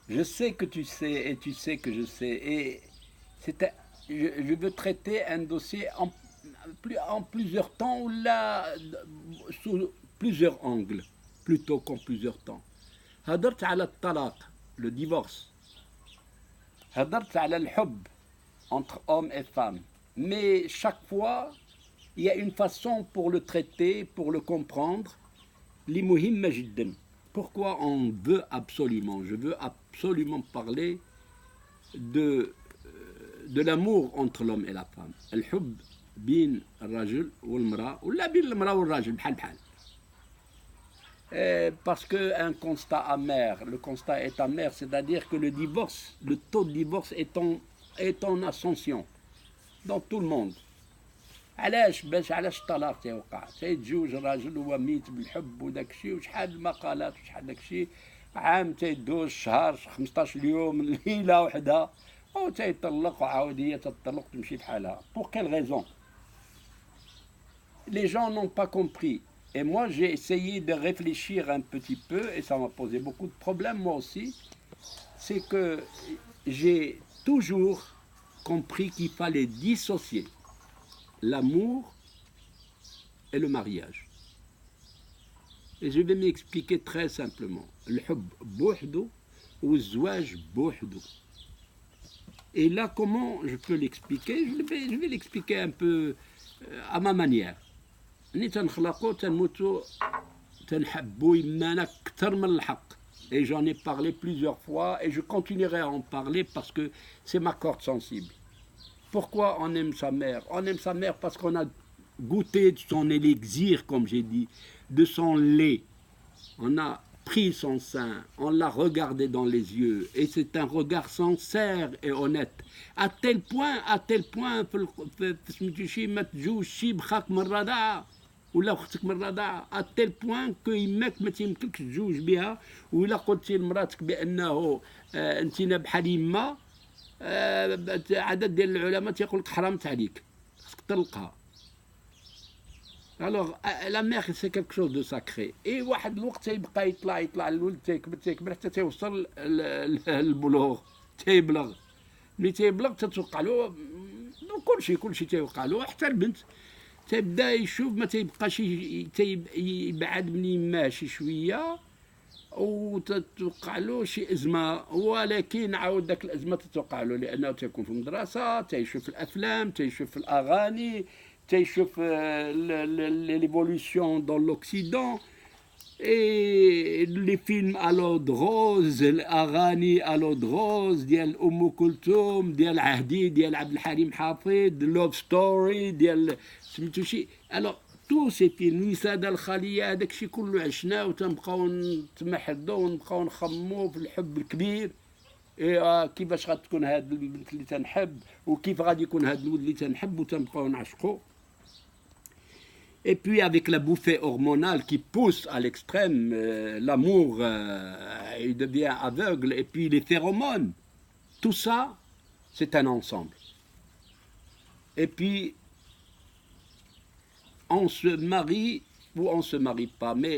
Je sais que tu sais et tu sais que je sais. Et je veux traiter un dossier en plusieurs temps ou là, sous plusieurs angles, plutôt qu'en plusieurs temps. هدرت على الطلاق, le divorce. هدرت على الحب entre hommes et femmes. Mais chaque fois, il y a une façon pour le traiter, pour le comprendre. li مهمة جدا. Pourquoi on veut absolument, je veux absolument parler de l'amour entre l'homme et la femme. الحب بين الرجل والمرأة ولا بين المرأة والرجل بحال بحال. Parce qu'un constat amer, le constat est amer, c'est-à-dire que le divorce, le taux de divorce est en ascension dans tout le monde. علاش الطلاق تيوقع تيتزوج الراجل وهو ميت بالحب وداك الشيء وشحال المقالات وشحال داك الشيء عام تيدوز شهر 15 يوم ليله وحده او تيطلق وعاود هي تطلق تمشي بحالها. Pour quelle raison? Les gens n'ont pas compris. Et moi j'ai essayé de réfléchir un petit peu et ça m'a posé beaucoup de problèmes moi aussi. C'est que j'ai toujours compris qu'il fallait dissocier l'amour et le mariage. Et je vais m'expliquer très simplement. الحب بوحده والزواج بوحده. Et là, comment je peux l'expliquer? Je vais l'expliquer un peu à ma manière. ني تنخلقوا تنموتوا تنحبوا يمانا أكثر من الحق. Et j'en ai parlé plusieurs fois et je continuerai à en parler parce que c'est ma corde sensible. Pourquoi on aime sa mère? On aime sa mère parce qu'on a goûté de son élixir, comme j'ai dit, de son lait. On a pris son sein, on l'a regardé dans les yeux, et c'est un regard sincère et honnête. À tel point, ولا اختك من الرضاعه اتل بوان كو يماك ما تيمكنكش تزوج بها ولا قلتي لمراتك بانه انتينا بحال يما عدد ديال العلماء تيقول لك حرمت عليك خصك تطلقها. Alors la mère c'est quelque chose de sacré et واحد الوقت تيبقى يطلع الولد تيكبر حتى تيوصل للبلوغ تيبلغ ملي تيبلغ تتوقع له كلشي تيوقع له حتى البنت تبدا يشوف ما تيبقاش يبعد من يماه شي شويه وتتوقع له شي ازمه ولكن عاود داك الازمه تتوقع له لانه تيكون في المدرسه تيشوف الافلام تيشوف الاغاني تيشوف ليفولوسيون دون لوكسيدون et les films à l'eau de rose الاغاني à l'eau de rose ديال ام كلثوم ديال عهدي ديال عبد الحليم حافظ لوف ستوري ديال سميتو شي. الوغ تو سي فيلم وسادة الخلية هذاك الشيء كله عشناه وتنبقاو نتمحضوا ونبقاو نخمو في الحب الكبير. كيفاش غتكون هاد البنت اللي تنحب وكيف غادي يكون هاد الولد اللي تنحب وتنبقاو نعشقو. Et puis avec la bouffée hormonale qui pousse à l'extrême, l'amour il devient aveugle et puis les phéromones, tout ça c'est un ensemble. Et puis on se marie ou on ne se marie pas, mais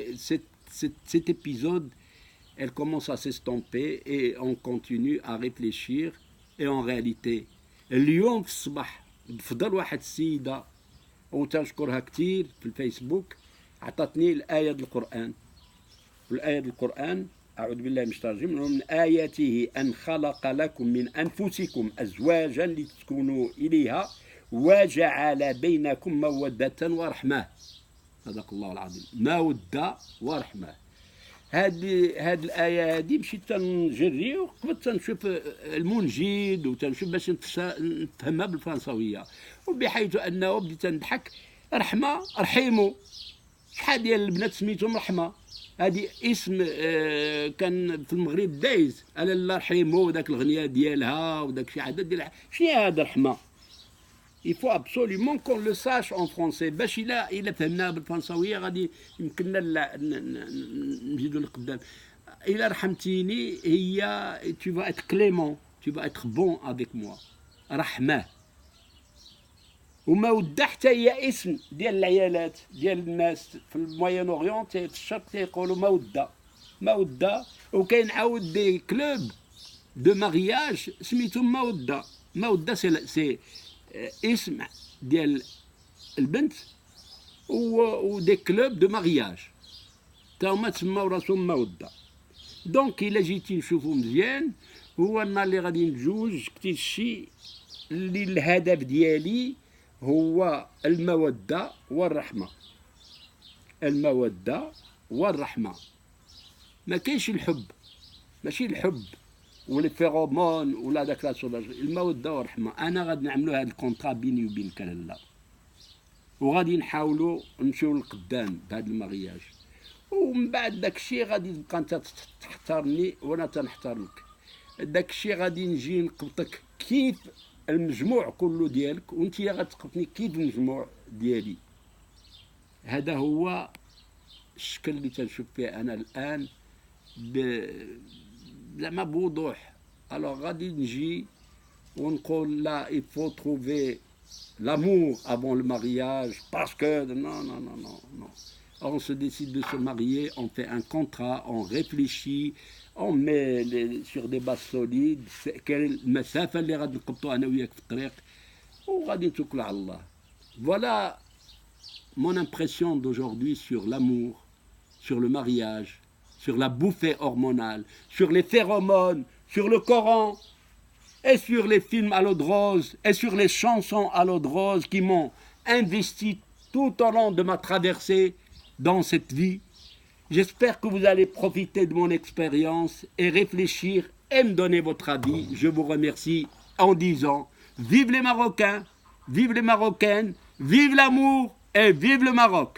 cet épisode, elle commence à s'estomper et on continue à réfléchir. Et en réalité, اليوم في الصباح بفضل واحد السيدة وتنشكرها كتير في الفيسبوك عطتني الآية القرآن. والآية القرآن أعوذ بالله من الشيطان الرجيم من آياته أن خلق لكم من أنفسكم أزواجا لتسكنوا إليها وجعل بينكم مودة ورحمة. صدق الله العظيم. مودة ورحمة. هذه الآية هذه مشيت تنجري وقبل تنشوف المنجد وتنشوف باش نفهمها بالفرنساوية وبحيث أنه بديت نضحك. رحمة رحيمو شحال ديال البنات سميتهم رحمة. هذه اسم كان في المغرب دايز على الله رحيمو وداك الغنية ديالها وداك شي عدد ديال شنو هذا رحمة. Il faut absolument qu'on le sache en français باش إلا فهمناها بالفرنساوية غادي يمكننا نزيدو لقدام. إلا رحمتيني هي tu vas être clément, tu vas être bon avec moi. رحمة. ومودة حتى هي اسم ديال العيالات ديال الناس في الموين اوريون في الشرق تيقولوا مودة. وكاين عاود دي كلوب de mariage, سميتو مودة. مودة c'est اسم ديال البنت و des clubs de mariage. تا هما تسماو راسهم مودة. دونك إلا جيتي نشوفو مزيان، هو النهار اللي غادي نتزوج كتي الشي اللي الهدف ديالي هو المودة والرحمة. المودة والرحمة، ما كاينش الحب، ماشي الحب ولا الفيرومون ولا داك لا سولاج، المودة والرحمة. أنا غادي نعملو هاد الكونطرا بيني وبينك لالا، وغادي نحاولو نمشيو للقدام بهاد المارياج، ومن بعد داكشي غادي تبقى انت تحترمني وانا تنحترمك. داكشي غادي نجي نقبطك كيف المجموع كله ديالك، وانت غتقبطني كيف المجموع ديالي. هذا هو الشكل اللي تنشوف فيه انا الان زعما بوضوح. الوغ غادي نجي ونقول لا il faut trouver l'amour avant le mariage parce que non. On se décide de se marier, on fait un contrat, on réfléchit, on met sur des bases solides المسافة اللي غادي نقبطو أنا وياك في الطريق وغادي نتوكلو على الله. Voilà mon impression d'aujourd'hui sur l'amour, sur le mariage, sur la bouffée hormonale, sur les phéromones, sur le Coran et sur les films à l'eau de rose et sur les chansons à l'eau de rose qui m'ont investi tout au long de ma traversée dans cette vie. J'espère que vous allez profiter de mon expérience et réfléchir et me donner votre avis. Je vous remercie en disant vive les Marocains, vive les Marocaines, vive l'amour et vive le Maroc.